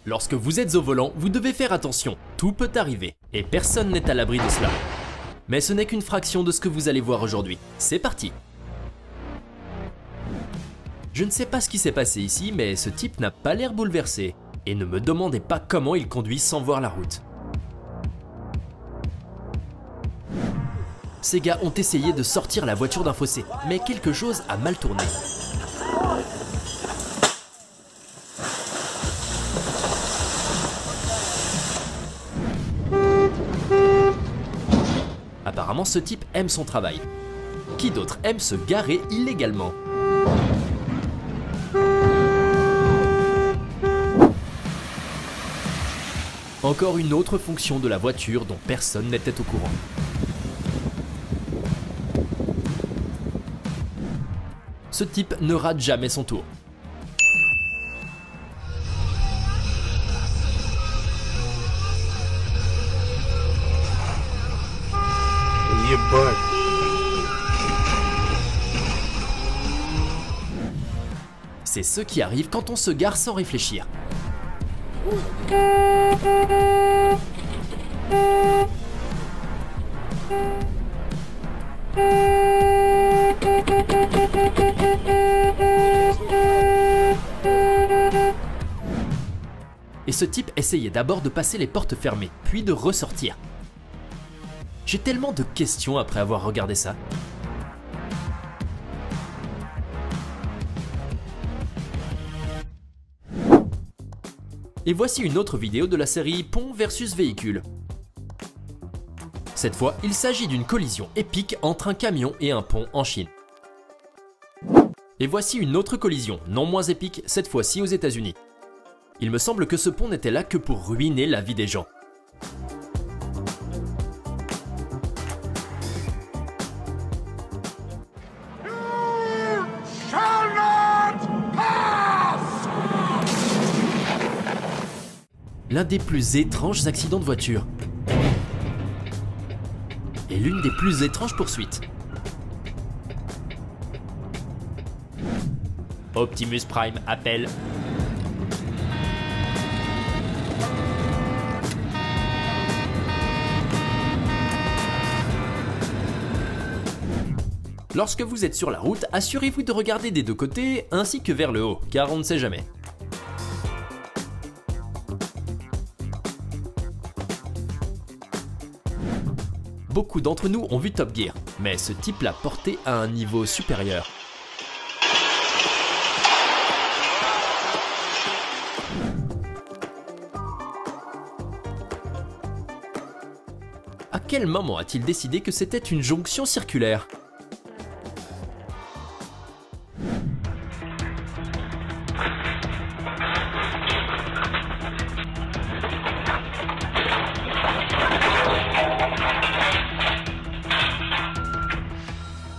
Lorsque vous êtes au volant, vous devez faire attention, tout peut arriver, et personne n'est à l'abri de cela. Mais ce n'est qu'une fraction de ce que vous allez voir aujourd'hui. C'est parti! Je ne sais pas ce qui s'est passé ici, mais ce type n'a pas l'air bouleversé. Et ne me demandez pas comment il conduit sans voir la route. Ces gars ont essayé de sortir la voiture d'un fossé, mais quelque chose a mal tourné. Apparemment, ce type aime son travail. Qui d'autre aime se garer illégalement? Encore une autre fonction de la voiture dont personne n'était au courant. Ce type ne rate jamais son tour. C'est ce qui arrive quand on se gare sans réfléchir. Et ce type essayait d'abord de passer les portes fermées, puis de ressortir. J'ai tellement de questions après avoir regardé ça. Et voici une autre vidéo de la série Pont versus véhicule. Cette fois, il s'agit d'une collision épique entre un camion et un pont en Chine. Et voici une autre collision, non moins épique, cette fois-ci aux États-Unis. Il me semble que ce pont n'était là que pour ruiner la vie des gens. L'un des plus étranges accidents de voiture. Et l'une des plus étranges poursuites. Optimus Prime appelle. Lorsque vous êtes sur la route, assurez-vous de regarder des deux côtés ainsi que vers le haut, car on ne sait jamais. Beaucoup d'entre nous ont vu Top Gear, mais ce type l'a porté à un niveau supérieur. À quel moment a-t-il décidé que c'était une jonction circulaire ?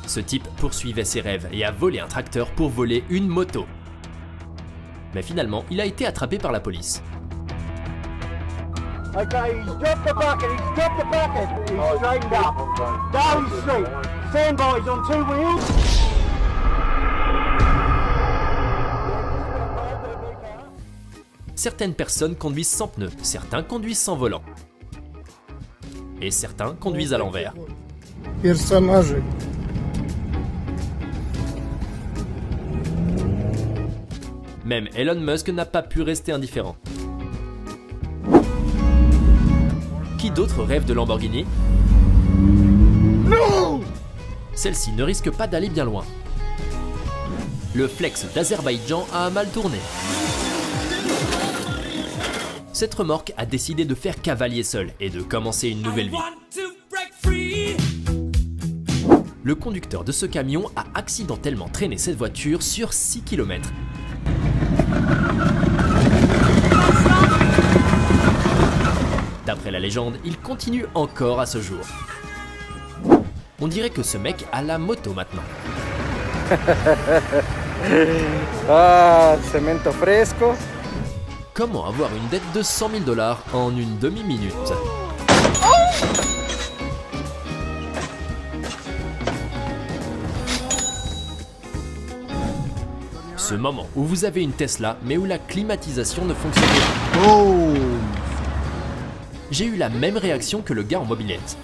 Ce type poursuivait ses rêves et a volé un tracteur pour voler une moto. Mais finalement, il a été attrapé par la police. Okay, he's dropped the bucket, he's straightened up. Down he's straight. Stand by, he's on two wheels. Certaines personnes conduisent sans pneus, certains conduisent sans volant. Et certains conduisent à l'envers. Même Elon Musk n'a pas pu rester indifférent. Qui d'autre rêve de Lamborghini? Non! Celle-ci ne risque pas d'aller bien loin. Le flex d'Azerbaïdjan a mal tourné. Cette remorque a décidé de faire cavalier seul et de commencer une nouvelle vie. Le conducteur de ce camion a accidentellement traîné cette voiture sur 6 km. D'après la légende, il continue encore à ce jour. On dirait que ce mec a la moto maintenant. Ah, cemento fresco. Comment avoir une dette de 100 000 $ en une demi-minute? Ce moment où vous avez une Tesla mais où la climatisation ne fonctionne pas. Oh! J'ai eu la même réaction que le gars en mobilette.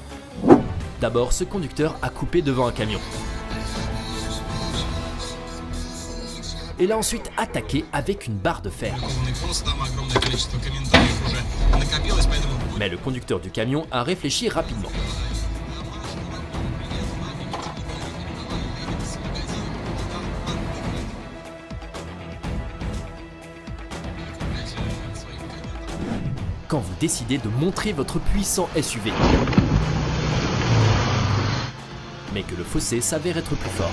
D'abord, ce conducteur a coupé devant un camion. Et l'a ensuite attaqué avec une barre de fer. Mais le conducteur du camion a réfléchi rapidement. Quand vous décidez de montrer votre puissant SUV, mais que le fossé s'avère être plus fort.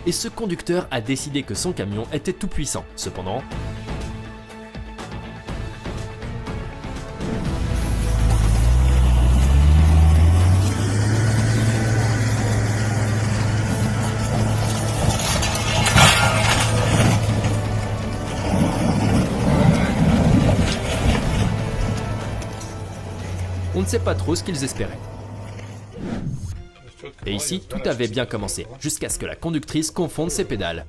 Et ce conducteur a décidé que son camion était tout puissant. Cependant, on ne sait pas trop ce qu'ils espéraient. Et ici, tout avait bien commencé, jusqu'à ce que la conductrice confonde ses pédales.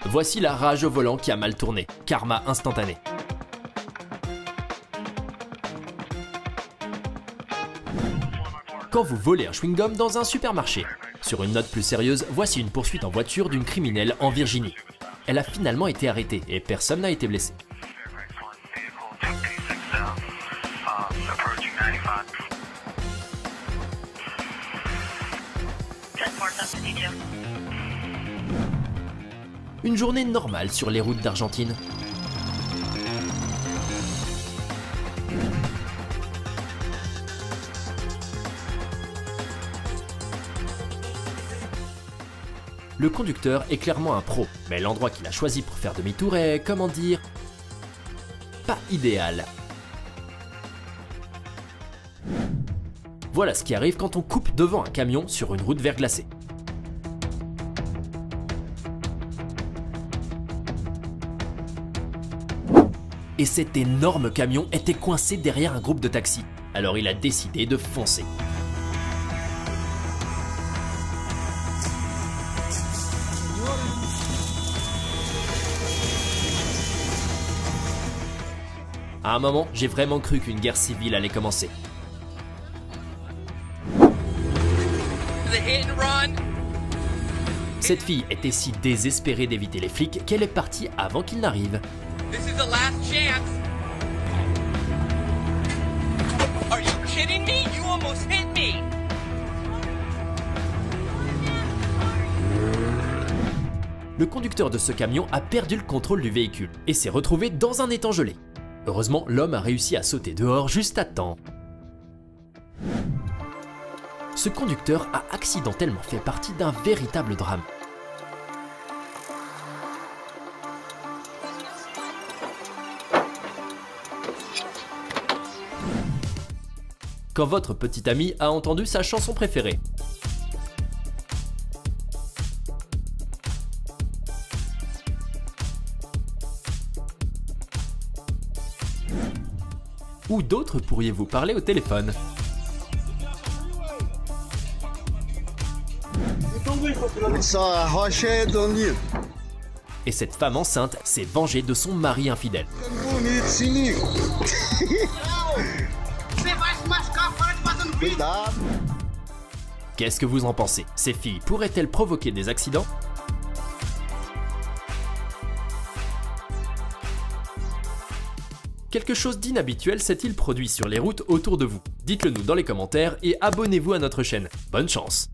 Voici la rage au volant qui a mal tourné, karma instantané. Quand vous volez un chewing-gum dans un supermarché. Sur une note plus sérieuse, voici une poursuite en voiture d'une criminelle en Virginie. Elle a finalement été arrêtée et personne n'a été blessé. Une journée normale sur les routes d'Argentine. Le conducteur est clairement un pro, mais l'endroit qu'il a choisi pour faire demi-tour est, comment dire, pas idéal. Voilà ce qui arrive quand on coupe devant un camion sur une route verglacée. Et cet énorme camion était coincé derrière un groupe de taxis. Alors il a décidé de foncer. À un moment, j'ai vraiment cru qu'une guerre civile allait commencer. Cette fille était si désespérée d'éviter les flics qu'elle est partie avant qu'ils n'arrivent. This is the last chance. Are you kidding me? You almost hit me. Le conducteur de ce camion a perdu le contrôle du véhicule et s'est retrouvé dans un étang gelé. Heureusement, l'homme a réussi à sauter dehors juste à temps. Ce conducteur a accidentellement fait partie d'un véritable drame. Quand votre petit ami a entendu sa chanson préférée. Ou d'autres pourriez-vous parler au téléphone. Et cette femme enceinte s'est vengée de son mari infidèle. Qu'est-ce que vous en pensez? Ces filles pourraient-elles provoquer des accidents? Quelque chose d'inhabituel s'est-il produit sur les routes autour de vous? Dites-le nous dans les commentaires et abonnez-vous à notre chaîne. Bonne chance!